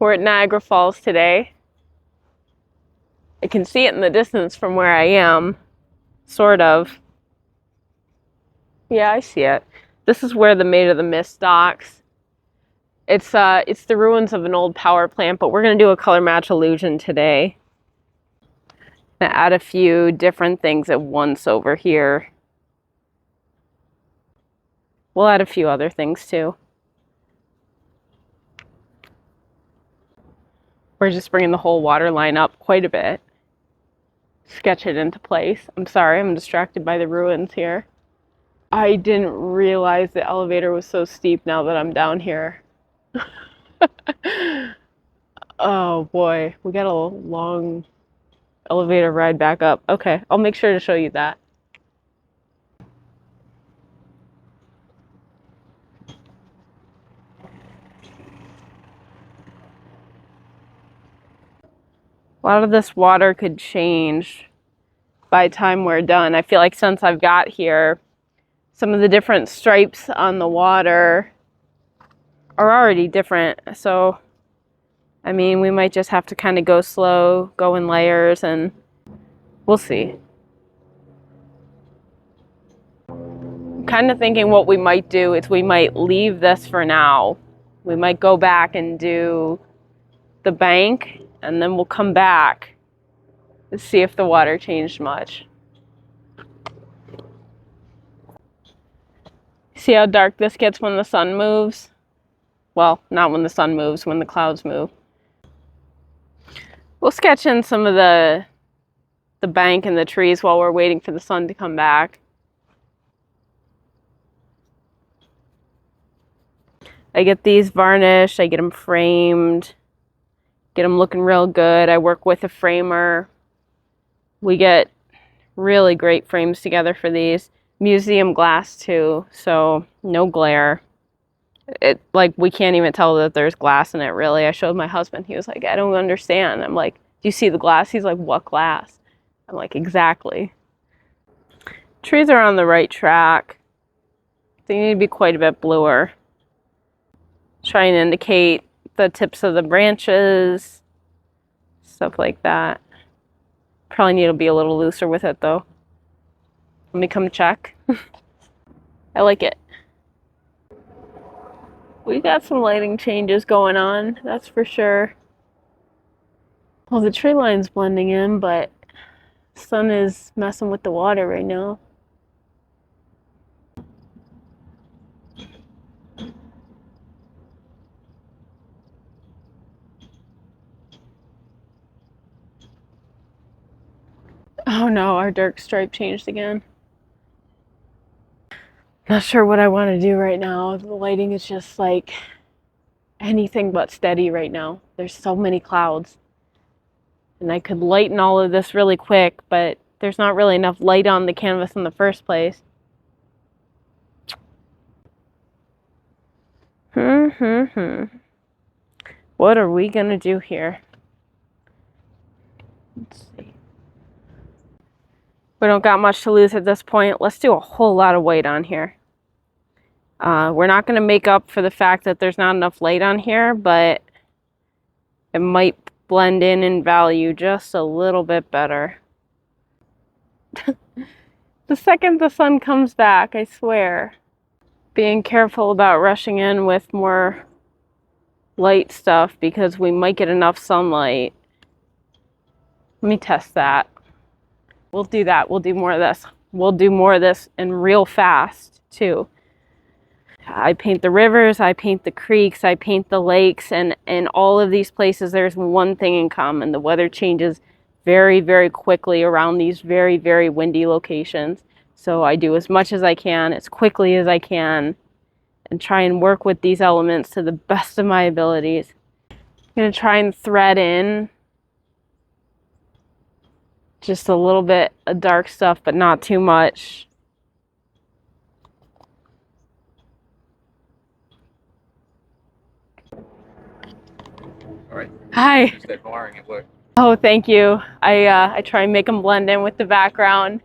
We're at Niagara Falls today. I can see it in the distance from where I am, sort of. Yeah, I see it. This is where the Maid of the Mist docks. It's the ruins of an old power plant, but we're gonna do a color match illusion today. Gonna add a few different things at once over here. We'll add a few other things too. We're just bringing the whole water line up quite a bit. Sketch it into place. I'm sorry, I'm distracted by the ruins here. I didn't realize the elevator was so steep now that I'm down here. Oh boy, we got a long elevator ride back up. Okay, I'll make sure to show you that. A lot of this water could change by the time we're done. I feel like since I've got here, some of the different stripes on the water are already different. So, I mean, we might just have to kind of go slow, go in layers, and we'll see. I'm kind of thinking what we might do is we might leave this for now. We might go back and do the bank, and then we'll come back and see if the water changed much. See how dark this gets when the sun moves? Well, not when the sun moves, when the clouds move. We'll sketch in some of the bank and the trees while we're waiting for the sun to come back. I get these varnished, I get them framed, get them looking real good. I work with a framer. We get really great frames together for these. Museum glass too, so no glare. Like, we can't even tell that there's glass in it, really. I showed my husband. He was like, I don't understand. I'm like, do you see the glass? He's like, what glass? I'm like, exactly. Trees are on the right track. They need to be quite a bit bluer. Try and indicate the tips of the branches, stuff like that. Probably need to be a little looser with it though. Let me come check. I like it. We got some lighting changes going on, that's for sure. Well, the tree line's blending in, but the sun is messing with the water right now. Oh no, our dark stripe changed again. Not sure what I want to do right now. The lighting is just like anything but steady right now. There's so many clouds. And I could lighten all of this really quick, but there's not really enough light on the canvas in the first place. What are we gonna do here? Let's see. We don't got much to lose at this point. Let's do a whole lot of white on here. We're not going to make up for the fact that there's not enough light on here, but it might blend in value just a little bit better. The second the sun comes back, I swear. Being careful about rushing in with more light stuff because we might get enough sunlight. Let me test that. We'll do that. We'll do more of this. We'll do more of this and real fast too. I paint the rivers, I paint the creeks, I paint the lakes, and in all of these places there's one thing in common. The weather changes very, very quickly around these very, very windy locations. So I do as much as I can, as quickly as I can, and try and work with these elements to the best of my abilities. I'm going to try and thread in just a little bit of dark stuff, but not too much. All right. Hi. Just admiring it work. Oh, thank you. I try and make them blend in with the background.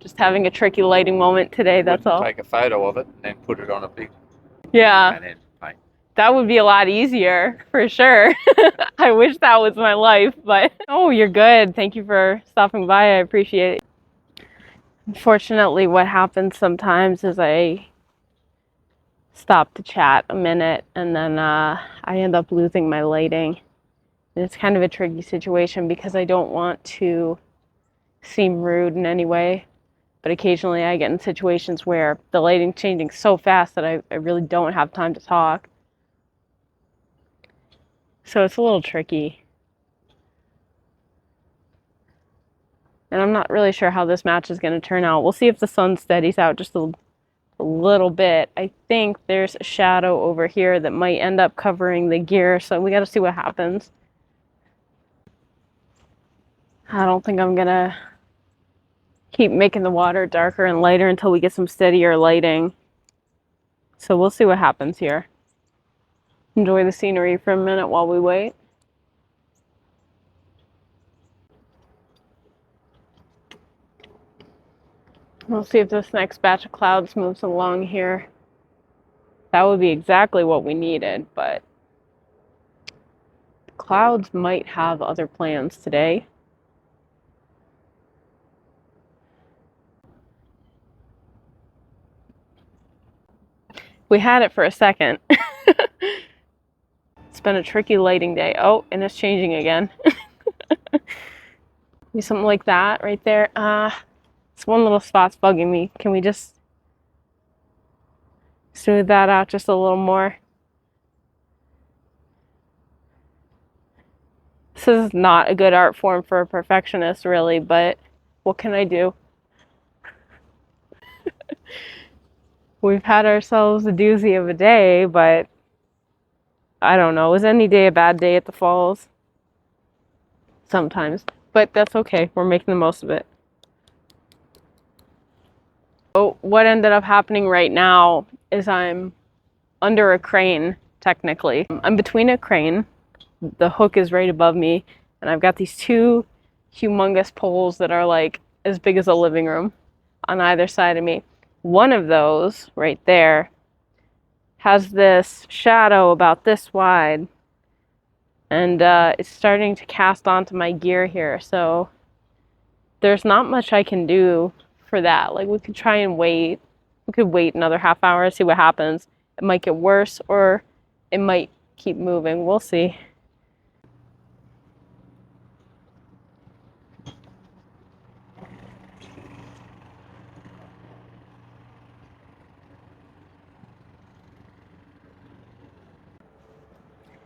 Just having a tricky lighting moment today, that's all. Take a photo of it and then put it on a big Yeah. and then paint. That would be a lot easier, for sure. I wish that was my life, but oh, you're good. Thank you for stopping by. I appreciate it. Unfortunately, what happens sometimes is I stop to chat a minute and then I end up losing my lighting. And it's kind of a tricky situation because I don't want to seem rude in any way. But occasionally I get in situations where the lighting's changing so fast that I really don't have time to talk. So it's a little tricky. And I'm not really sure how this match is going to turn out. We'll see if the sun steadies out just a little bit. I think there's a shadow over here that might end up covering the gear, so we got to see what happens. I don't think I'm going to keep making the water darker and lighter until we get some steadier lighting. So we'll see what happens here. Enjoy the scenery for a minute while we wait. We'll see if this next batch of clouds moves along here. That would be exactly what we needed, but the clouds might have other plans today. We had it for a second. It's been a tricky lighting day. Oh, and it's changing again. Maybe something like that right there. It's one little spot's bugging me. Can we just smooth that out just a little more? This is not a good art form for a perfectionist, really, but what can I do? We've had ourselves a doozy of a day, but I don't know. Is any day a bad day at the falls? Sometimes, but that's okay. We're making the most of it. So what ended up happening right now is I'm under a crane, technically. I'm between a crane. The hook is right above me, and I've got these two humongous poles that are like as big as a living room on either side of me. One of those right there has this shadow about this wide, and it's starting to cast onto my gear here, so there's not much I can do for that. Like, we could try and wait. We could wait another half hour, see what happens. It might get worse, or it might keep moving. We'll see.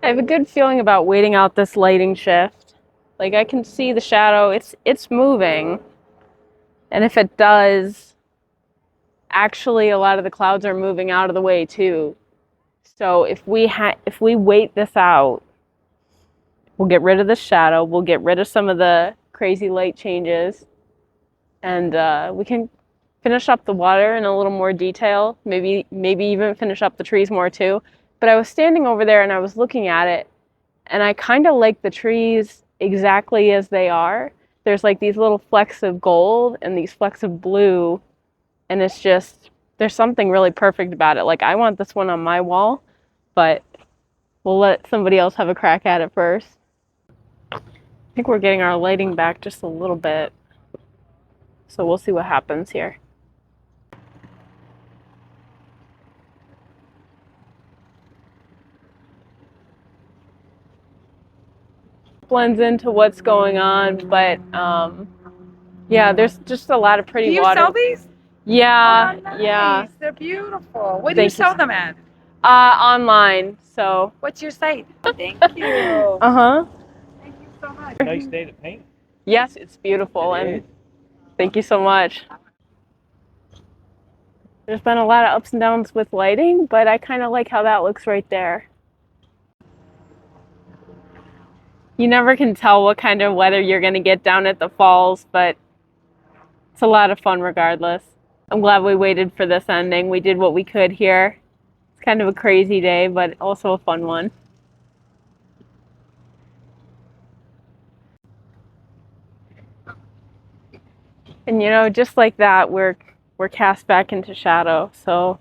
I have a good feeling about waiting out this lighting shift. Like, I can see the shadow. It's moving. And if it does, actually a lot of the clouds are moving out of the way too. So if we wait this out, we'll get rid of the shadow, we'll get rid of some of the crazy light changes, and we can finish up the water in a little more detail, maybe even finish up the trees more too. But I was standing over there and I was looking at it, and I kind of like the trees exactly as they are. There's like these little flecks of gold and these flecks of blue, and it's just, there's something really perfect about it. Like, I want this one on my wall, but we'll let somebody else have a crack at it first. I think we're getting our lighting back just a little bit, so we'll see what happens here. Blends into what's going on, but yeah, there's just a lot of pretty water. Do you sell these? Yeah, oh, nice. Yeah. They're beautiful. Where do you sell them at? Online. So. What's your site? Thank you. Uh-huh. Thank you so much. Nice day to paint. Yes, it's beautiful, and thank you so much. There's been a lot of ups and downs with lighting, but I kind of like how that looks right there. You never can tell what kind of weather you're going to get down at the falls, but it's a lot of fun regardless. I'm glad we waited for this ending. We did what we could here. It's kind of a crazy day, but also a fun one. And you know, just like that, we're cast back into shadow. So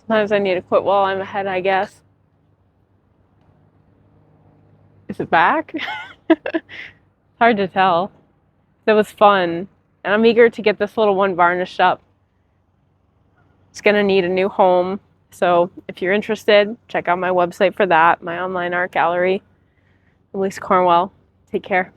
Sometimes I need to quit while I'm ahead, I guess. Is it back? Hard to tell. It was fun, and I'm eager to get this little one varnished up. It's gonna need a new home, so if you're interested, check out my website for that, my online art gallery, Elise Cornwell. Take care.